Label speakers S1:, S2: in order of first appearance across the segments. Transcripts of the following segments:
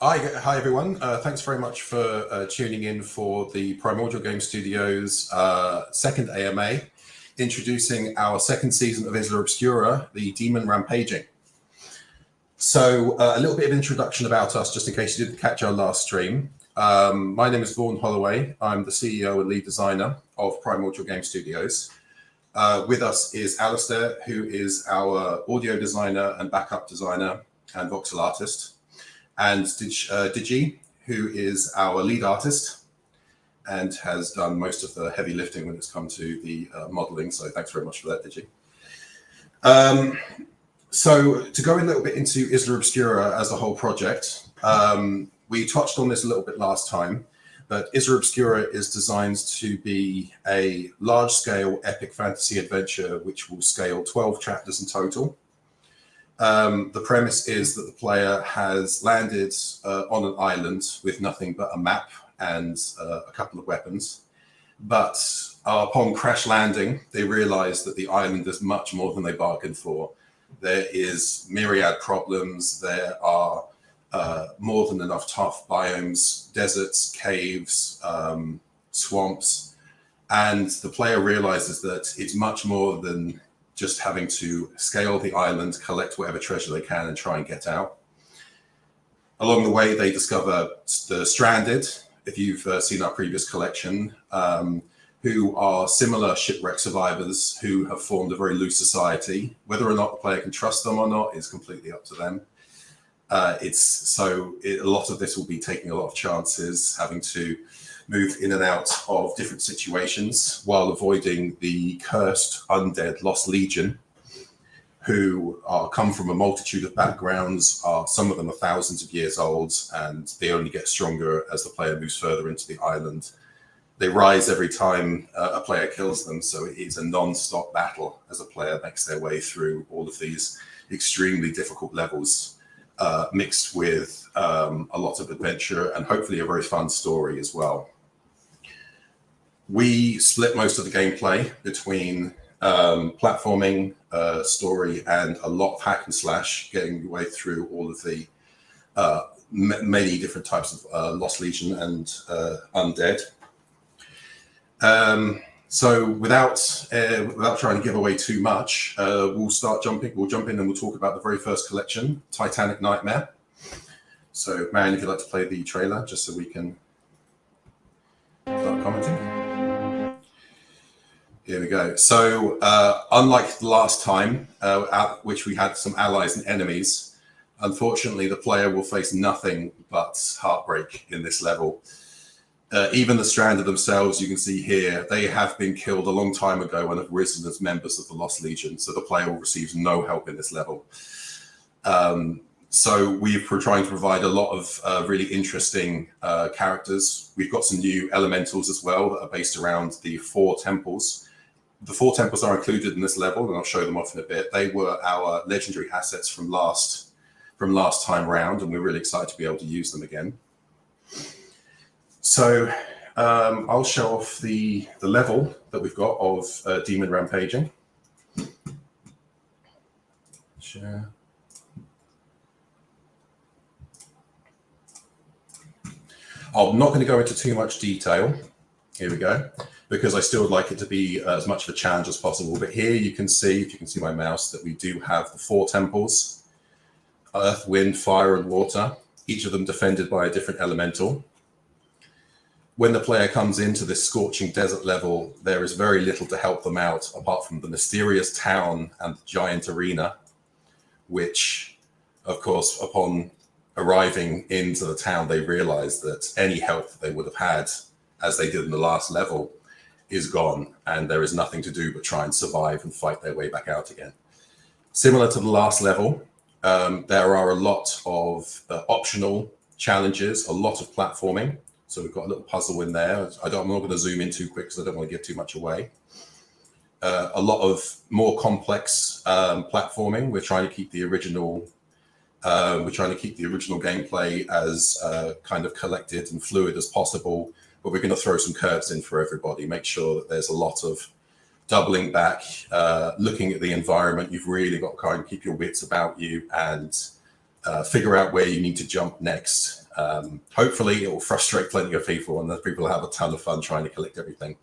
S1: Hi everyone. Thanks very much for tuning in for the Primordial Games Studios second AMA, introducing our second season of Isla Obscura, the Demon Rampaging. So a little bit of introduction about us, just in case you didn't catch our last stream. My name is Vaughan Holloway. I'm the CEO and lead designer of Primordial Games Studios. With us is Alistair, who is our audio designer and backup designer and voxel artist. And Digi, who is our lead artist and has done most of the heavy lifting when it's come to the modeling. So thanks very much for that, Digi. So to go a little bit into Isla Obscura as a whole project, we touched on this a little bit last time, but Isla Obscura is designed to be a large-scale epic fantasy adventure which will scale 12 chapters in total. The premise is that the player has landed on an island with nothing but a map and a couple of weapons. But upon crash landing, they realize that the island is much more than they bargained for. There is myriad problems. There are more than enough tough biomes, deserts, caves, swamps. And the player realizes that it's much more than just having to scale the island, collect whatever treasure they can and try and get out. Along the way, they discover the stranded, if you've seen our previous collection, who are similar shipwreck survivors who have formed a very loose society. Whether or not the player can trust them or not is completely up to them. A lot of this will be taking a lot of chances, having to move in and out of different situations while avoiding the cursed undead Lost Legion, who come from a multitude of backgrounds. Some of them are thousands of years old, and they only get stronger as the player moves further into the island. They rise every time a player kills them, so it is a non-stop battle as a player makes their way through all of these extremely difficult levels, mixed with a lot of adventure and hopefully a very fun story as well. We split most of the gameplay between platforming, story, and a lot of hack and slash, getting your way through all of the many different types of Lost Legion and undead. So without trying to give away too much, we'll jump in and we'll talk about the very first collection, Titanic Nightmare. So Marion, if you'd like to play the trailer, just so we can start commenting. Here we go. So unlike the last time, at which we had some allies and enemies, unfortunately the player will face nothing but heartbreak in this level. Even the stranded themselves, you can see here, they have been killed a long time ago and have risen as members of the Lost Legion, so the player will receive no help in this level. So we're trying to provide a lot of really interesting characters. We've got some new elementals as well that are based around the 4 temples. The 4 temples are included in this level, and I'll show them off in a bit. They were our legendary assets from last time round, and we're really excited to be able to use them again. So I'll show off the level that we've got of Demon Rampaging. Share. I'm not going to go into too much detail. Here we go, because I still would like it to be as much of a challenge as possible. But here you can see, if you can see my mouse, that we do have the 4 temples: earth, wind, fire, and water, each of them defended by a different elemental. When the player comes into this scorching desert level, there is very little to help them out apart from the mysterious town and the giant arena, which, of course, upon arriving into the town, they realize that any help they would have had, as they did in the last level, is gone, and there is nothing to do but try and survive and fight their way back out again. Similar to the last level, there are a lot of optional challenges, a lot of platforming. So we've got a little puzzle in there. I'm not going to zoom in too quick because I don't want to give too much away. A lot of more complex platforming. We're trying to keep the original. We're trying to keep the original gameplay as kind of collected and fluid as possible, but we're going to throw some curves in for everybody. Make sure that there's a lot of doubling back, looking at the environment. You've really got to kind of keep your wits about you and figure out where you need to jump next. Hopefully it will frustrate plenty of people, and that people have a ton of fun trying to collect everything.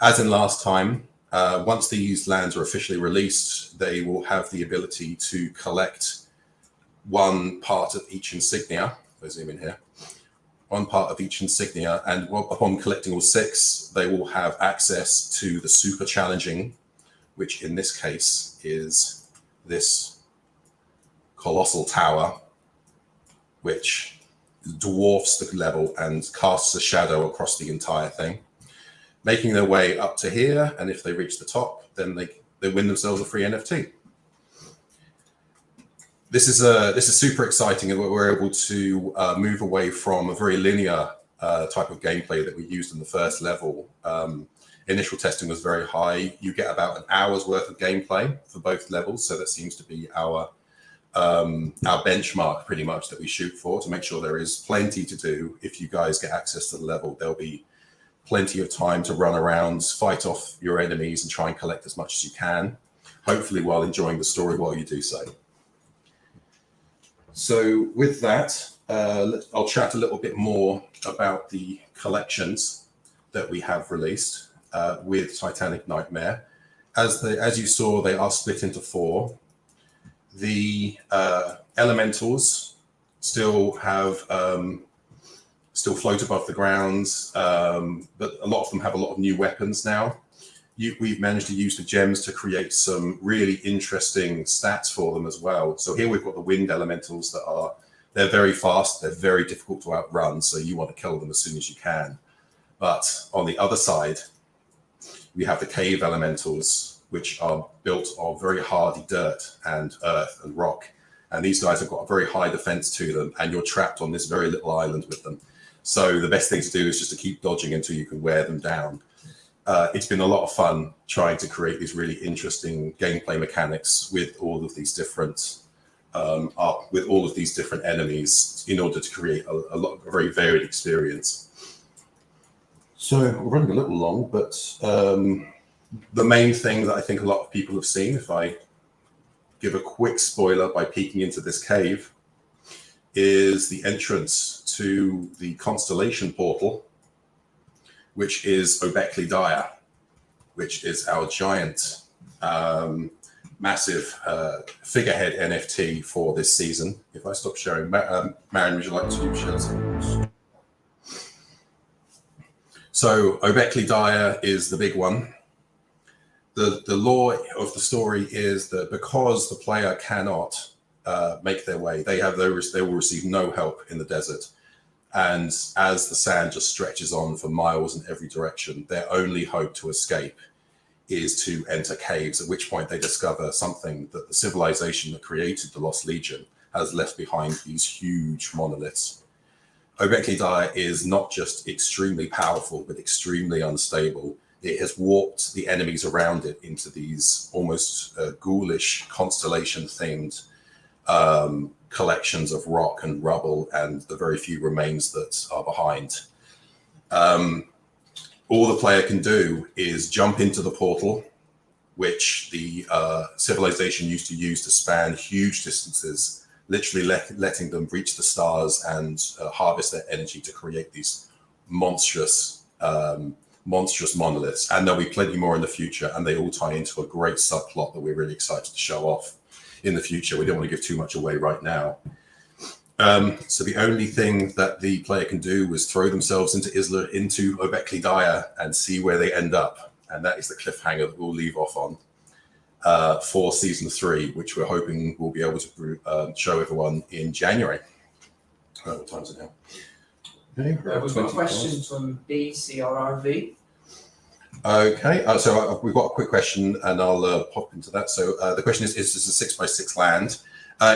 S1: As in last time, once these lands are officially released, they will have the ability to collect one part of each insignia. If I zoom in here, one part of each insignia, and upon collecting all 6, they will have access to the super challenging, which in this case is this colossal tower, which dwarfs the level and casts a shadow across the entire thing, making their way up to here. And if they reach the top, then they win themselves a free NFT. This is super exciting, and we're able to move away from a very linear type of gameplay that we used in the first level. Initial testing was very high. You get about an hour's worth of gameplay for both levels, so that seems to be our benchmark pretty much that we shoot for, to make sure there is plenty to do. If you guys get access to the level, there'll be plenty of time to run around, fight off your enemies, and try and collect as much as you can, hopefully while enjoying the story while you do so. So with that, I'll chat a little bit more about the collections that we have released with Titanic Nightmare. As you saw, they are split into 4. The elementals still have still float above the ground, but a lot of them have a lot of new weapons now. We've managed to use the gems to create some really interesting stats for them as well. So here we've got the wind elementals they're very fast, they're very difficult to outrun, so you want to kill them as soon as you can. But on the other side, we have the cave elementals, which are built of very hardy dirt and earth and rock. And these guys have got a very high defense to them, and you're trapped on this very little island with them. So the best thing to do is just to keep dodging until you can wear them down. It's been a lot of fun trying to create these really interesting gameplay mechanics with all of these different enemies in order to create a very varied experience. So we're running a little long, but the main thing that I think a lot of people have seen, if I give a quick spoiler by peeking into this cave, is the entrance to the Constellation portal, which is Obekli Daya, which is our giant, massive figurehead NFT for this season. If I stop sharing, Marion, would you like to share some? So Obekli Daya is the big one. The lore of the story is that because the player cannot make their way, they will receive no help in the desert. And as the sand just stretches on for miles in every direction, their only hope to escape is to enter caves, at which point they discover something that the civilization that created the Lost Legion has left behind, these huge monoliths. Obekli Daya is not just extremely powerful, but extremely unstable. It has warped the enemies around it into these almost ghoulish constellation-themed collections of rock and rubble and the very few remains that are behind. All the player can do is jump into the portal, which the civilization used to use to span huge distances, literally letting them reach the stars and harvest their energy to create these monstrous monoliths. And there'll be plenty more in the future, and they all tie into a great subplot that we're really excited to show off in the future. We don't want to give too much away right now. So the only thing that the player can do is throw themselves into Obekli Daya and see where they end up. And that is the cliffhanger that we'll leave off on for season 3, which we're hoping we'll be able to show everyone in January. What time is it now? Okay,
S2: we've got questions from BCRRV.
S1: Okay, so we've got a quick question, and I'll pop into that. So the question is this a 6x6 land?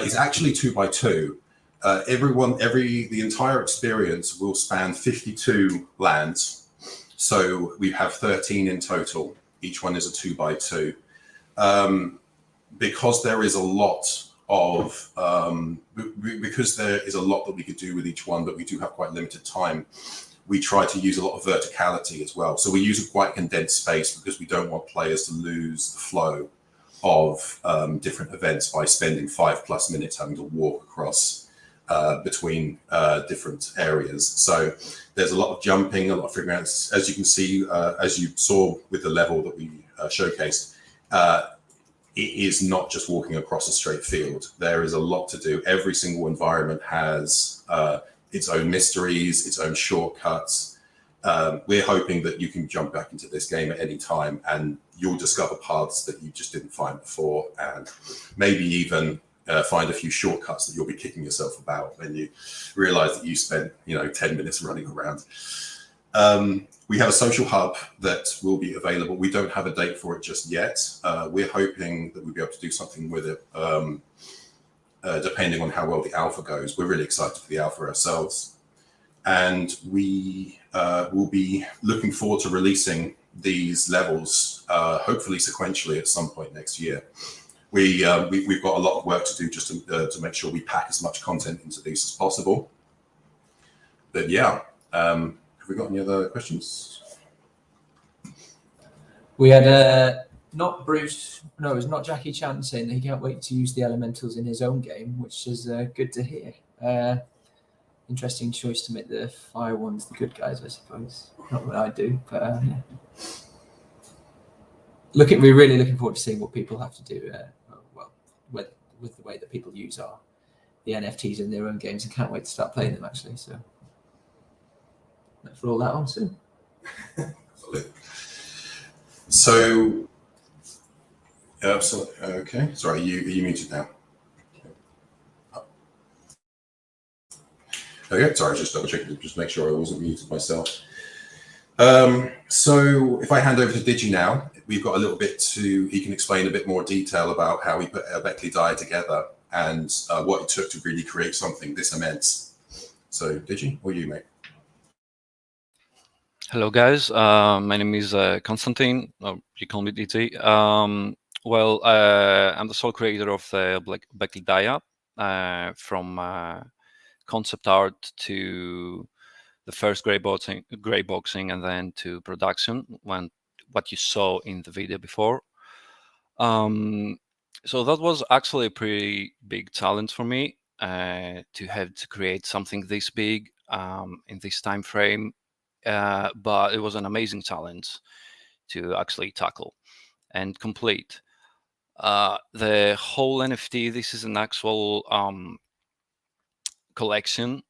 S1: It's actually 2x2. The entire experience will span 52 lands. So we have 13 in total. Each one is a 2x2. Because there is a lot that we could do with each one, but we do have quite limited time. We try to use a lot of verticality as well. So we use a quite condensed space because we don't want players to lose the flow of different events by spending 5+ minutes having to walk across between different areas. So there's a lot of jumping, a lot of figuring out. As you can see, as you saw with the level that we showcased, it is not just walking across a straight field. There is a lot to do. Every single environment has its own mysteries, its own shortcuts. We're hoping that you can jump back into this game at any time and you'll discover paths that you just didn't find before, and maybe even find a few shortcuts that you'll be kicking yourself about when you realize that you spent 10 minutes running around. We have a social hub that will be available. We don't have a date for it just yet. We're hoping that we'll be able to do something with it depending on how well the alpha goes. We're really excited for the alpha ourselves. And we will be looking forward to releasing these levels, hopefully sequentially at some point next year. We've got a lot of work to do just to make sure we pack as much content into these as possible. But yeah, have we got any other questions?
S2: We had not Bruce, no, it was not Jackie Chan saying that he can't wait to use the elementals in his own game, which is good to hear. Interesting choice to make the fire ones the good guys, I suppose. Not what I do, but yeah. We're really looking forward to seeing what people have to do. With the way that people use the NFTs in their own games, and can't wait to start playing them actually. So let's roll that on soon.
S1: So, okay. Sorry, are you muted now? Okay, sorry, just double checking, just make sure I wasn't muted myself. So if I hand over to Digi now, we've got a little bit he can explain a bit more detail about how we put Obekli Daya together and what it took to really create something this immense. So Digi, or you, mate?
S3: Hello guys, my name is Konstantin, you call me DT. I'm the sole creator of Obekli Daya, from concept art to the first gray boxing and then to production, what you saw in the video before. So that was actually a pretty big challenge for me, to have to create something this big in this time frame. But it was an amazing challenge to actually tackle and complete. The whole NFT, this is an actual collection,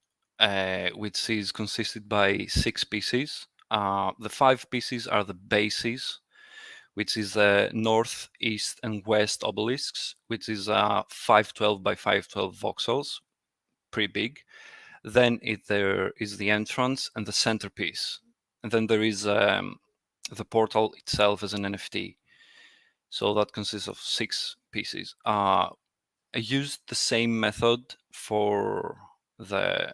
S3: which is consisted by 6 pieces. The 5 pieces are the bases, which is the north, east, and west obelisks, which is 512 by 512 voxels, pretty big. Then there is the entrance and the centerpiece. And then there is the portal itself as an NFT. So that consists of 6 pieces. I used the same method for the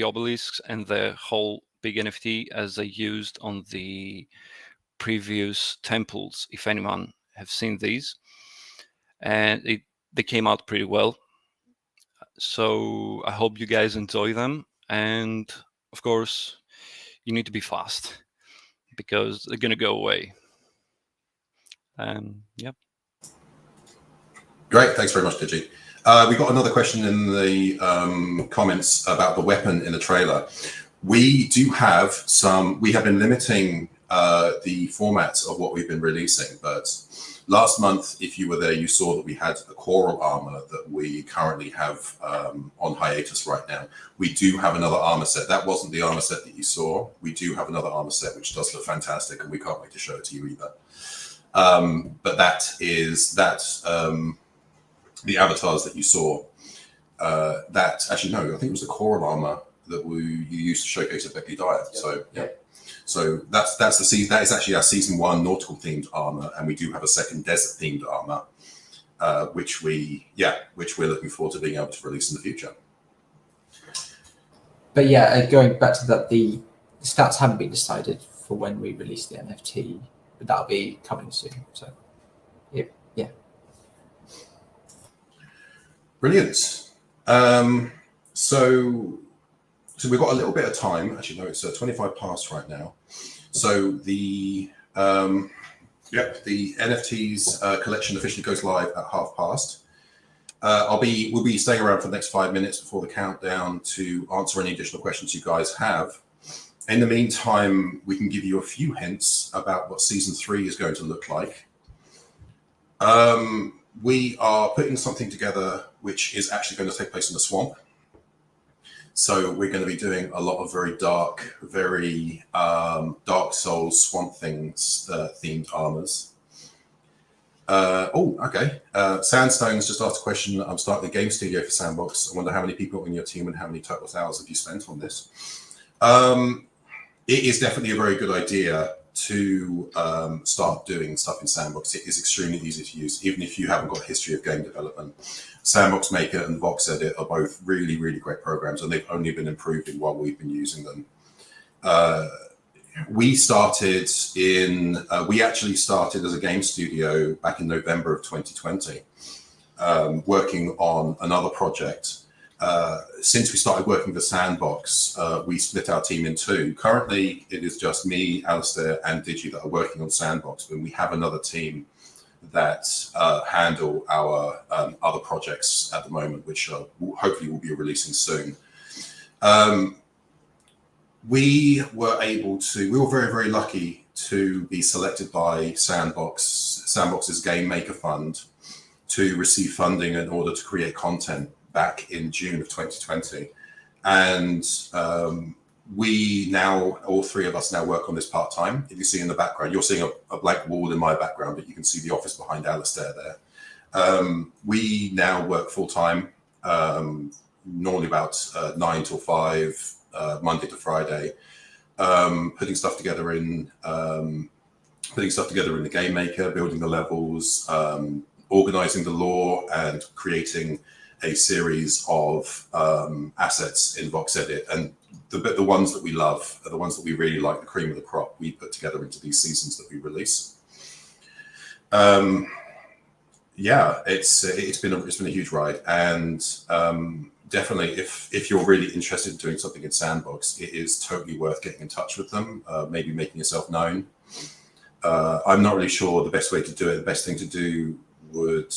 S3: obelisks and the whole big NFT as I used on the previous temples, if anyone have seen these. And they came out pretty well. So I hope you guys enjoy them. And of course, you need to be fast because they're going to go away. Yep.
S1: Great, thanks very much, Digi. We got another question in the comments about the weapon in the trailer. We have been limiting the formats of what we've been releasing, but last month, if you were there, you saw that we had a coral armor that we currently have on hiatus right now. We do have another armor set. That wasn't the armor set that you saw. We do have another armor set, which does look fantastic, and we can't wait to show it to you either. But the avatars that you saw, actually, no, I think it was the coral armor that you used to showcase at Obekli Daya. Yep. So yeah. So that is actually our season 1 nautical themed armor, and we do have a second desert themed armor, which we're looking forward to being able to release in the future.
S2: But yeah, going back to that, the stats haven't been decided for when we release the NFT, but that'll be coming soon. So yeah.
S1: Brilliant. So we've got a little bit of time. Actually, no, it's 25 past right now. So the NFTs collection officially goes live at past. We'll be staying around for the next 5 minutes before the countdown to answer any additional questions you guys have. In the meantime, we can give you a few hints about what season 3 is going to look like. We are putting something together which is actually going to take place in the swamp. So we're going to be doing a lot of very dark, very Dark Souls, Swamp Things themed armors. Okay. Sandstone's just asked a question. I'm starting a game studio for Sandbox. I wonder how many people in your team and how many total hours have you spent on this? It is definitely a very good idea to start doing stuff in Sandbox. It is extremely easy to use, even if you haven't got a history of game development. Sandbox Maker and Vox Edit are both really, really great programs, and they've only been improving while we've been using them. We actually started as a game studio back in November of 2020, working on another project. Since we started working for Sandbox, we split our team in two. Currently, it is just me, Alistair, and Digi that are working on Sandbox, but we have another team that handle our other projects at the moment, which hopefully will be releasing soon. We were very, very lucky to be selected by Sandbox's Game Maker Fund, to receive funding in order to create content back in June of 2020. And all three of us now work on this part-time. If you see in the background, you're seeing a blank wall in my background, but you can see the office behind Alistair there. We now work full-time, normally about 9 till 5, Monday to Friday, putting stuff together in the Game Maker, building the levels, organizing the lore, and creating a series of assets in Vox Edit. And the ones that we love are the ones that we really like, the cream of the crop, we put together into these seasons that we release. It's been a huge ride, and definitely if you're really interested in doing something in Sandbox, it is totally worth getting in touch with them, maybe making yourself known. I'm not really sure the best way to do it. The best thing to do would,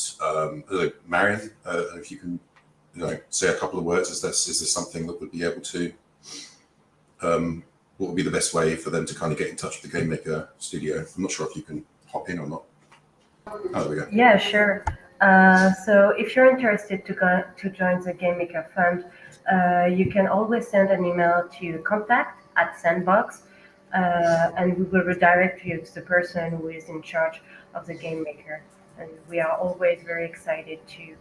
S1: Marion, if you can, say a couple of words. Is this something that would be able to, what would be the best way for them to kind of get in touch with the Game Maker Studio? I'm not sure if you can hop in or not. Oh, there we go.
S4: Yeah, sure. So if you're interested to join the Game Maker Fund, you can always send an email to contact@sandbox, and we will redirect you to the person who is in charge of the Game Maker. And we are always very excited to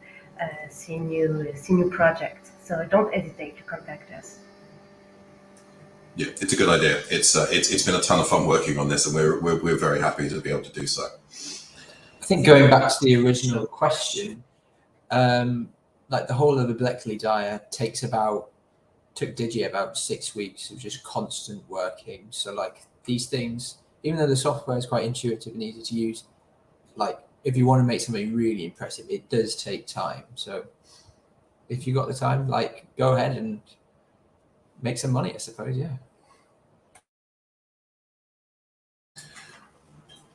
S4: see new projects. So don't hesitate to contact us.
S1: Yeah, it's a good idea. It's been a ton of fun working on this, and we're very happy to be able to do so.
S2: I think going back to the original question, like the whole of Obekli Daya took Digi about 6 weeks of just constant working. So like these things, even though the software is quite intuitive and easy to use, like if you want to make something really impressive, it does take time. So if you got the time, like go ahead and make some money, I suppose. Yeah.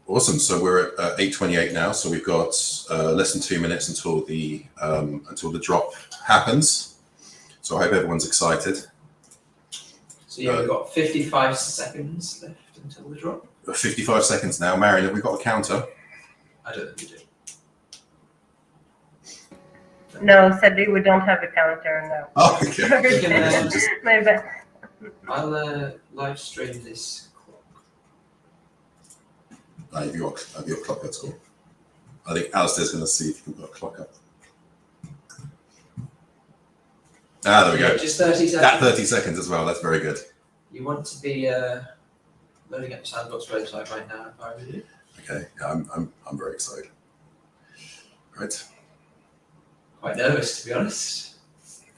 S1: Awesome. So we're at 8:28 now. So we've got less than 2 minutes until the drop happens. So I hope everyone's excited.
S2: So yeah, we've got 55 seconds left until the drop.
S1: 55 seconds now. Marion, have we got a counter?
S2: I don't think we do.
S4: No, sadly we don't have a counter now.
S1: Oh, okay.
S4: My bad.
S2: I'll live stream this.
S1: Have you got clock at all? I think Alistair's going to see if you can put a clock up. There we go.
S2: Just 30 seconds.
S1: That 30 seconds as well. That's very good.
S2: You want to be loading up the Sandbox website right now, if I were you.
S1: Okay. Yeah, I'm very excited. Right.
S2: Quite nervous, to be honest.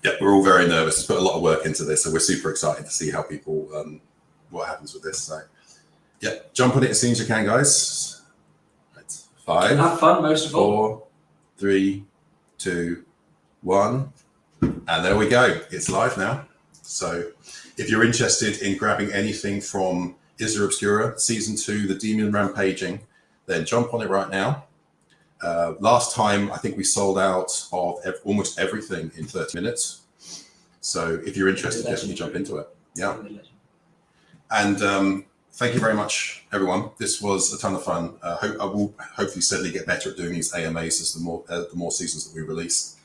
S1: Yeah, we're all very nervous. We've put a lot of work into this, so we're super excited to see how people what happens with this. So. Yeah, jump on it as soon as you can, guys. Right. 5.
S2: Have fun, most of all.
S1: 4, 3, 2, 1. And there we go. It's live now. So if you're interested in grabbing anything from Isla Obscura, Season 2, The Demon Rampaging, then jump on it right now. Last time, I think we sold out of almost everything in 30 minutes. So if you're interested, definitely jump into it. Yeah. And thank you very much, everyone. This was a ton of fun. I will hopefully steadily get better at doing these AMAs as the more seasons that we release.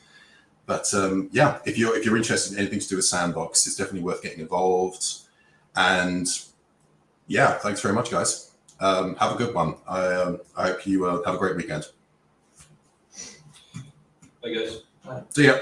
S1: But yeah, if you're interested in anything to do with Sandbox, it's definitely worth getting involved. And yeah, thanks very much, guys. Have a good one. I hope you have a great weekend.
S5: Bye, guys.
S1: See ya.